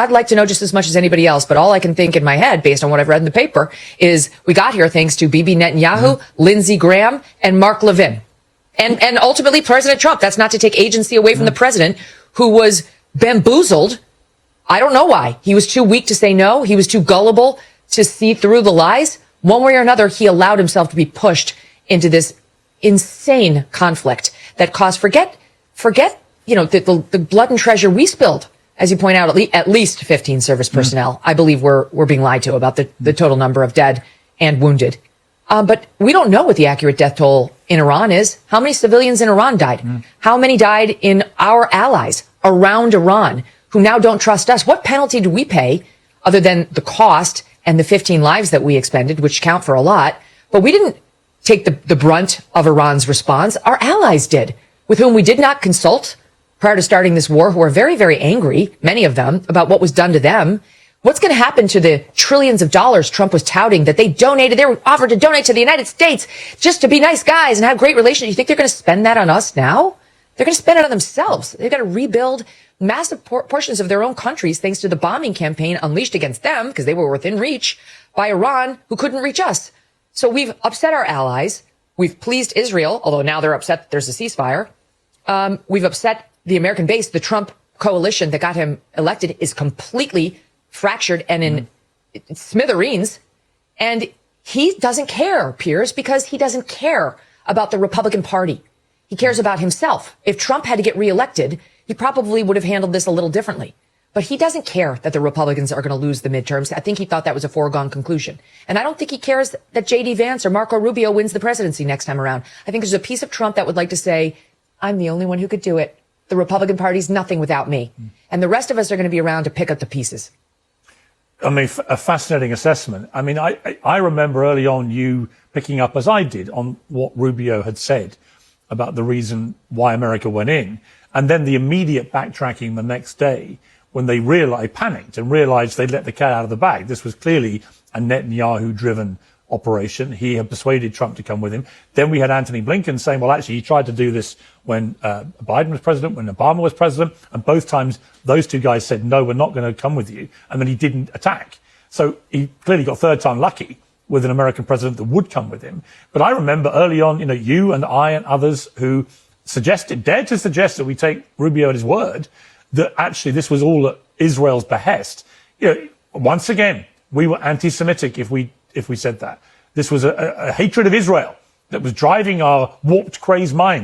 I'd like to know just as much as anybody else, but all I can think in my head, based on what I've read in the paper, is we got here thanks to Bibi Netanyahu, Lindsey Graham, and Mark Levin. And ultimately President Trump. That's not to take agency away from the president, who was bamboozled. I don't know why. He was too weak to say no. He was too gullible to see through the lies. One way or another, he allowed himself to be pushed into this insane conflict that cost, forget, the blood and treasure we spilled. As you point out, at least 15 service personnel, I believe we're being lied to about the total number of dead and wounded. But we don't know what the accurate death toll in Iran is. How many civilians in Iran died? How many died in our allies around Iran who now don't trust us? What penalty do we pay other than the cost and the 15 lives that we expended, which count for a lot? But we didn't take the brunt of Iran's response. Our allies did, with whom we did not consult prior to starting this war, who are very, very angry, many of them, about what was done to them. What's going to happen to the trillions of dollars Trump was touting that they donated? They were offered to donate to the United States just to be nice guys and have great relations. You think they're going to spend that on us now? They're going to spend it on themselves. They've got to rebuild massive portions of their own countries thanks to the bombing campaign unleashed against them, because they were within reach, by Iran, who couldn't reach us. So we've upset our allies. We've pleased Israel, although now they're upset that there's a ceasefire. We've upset the American base. The Trump coalition that got him elected is completely fractured and in smithereens. And he doesn't care, Piers, because he doesn't care about the Republican Party. He cares about himself. If Trump had to get reelected, he probably would have handled this a little differently. But he doesn't care that the Republicans are going to lose the midterms. I think he thought that was a foregone conclusion. And I don't think he cares that J.D. Vance or Marco Rubio wins the presidency next time around. I think there's a piece of Trump that would like to say, I'm the only one who could do it. The Republican Party's nothing without me. And the rest of us are going to be around to pick up the pieces. I mean, a fascinating assessment. I mean, I remember early on you picking up, as I did, on what Rubio had said about the reason why America went in. And then the immediate backtracking the next day when they panicked and realized they'd let the cat out of the bag. This was clearly a Netanyahu-driven operation. He had persuaded Trump to come with him. Then we had Antony Blinken saying, well, actually, he tried to do this when Biden was president, when Obama was president, and both times those two guys said, no, we're not going to come with you. And then he didn't attack. So he clearly got third time lucky with an American president that would come with him. But I remember early on, you and I and others who dared to suggest that we take Rubio at his word, that actually this was all at Israel's behest. Once again, we were anti-Semitic if we said that. This was a hatred of Israel that was driving our warped, crazed minds.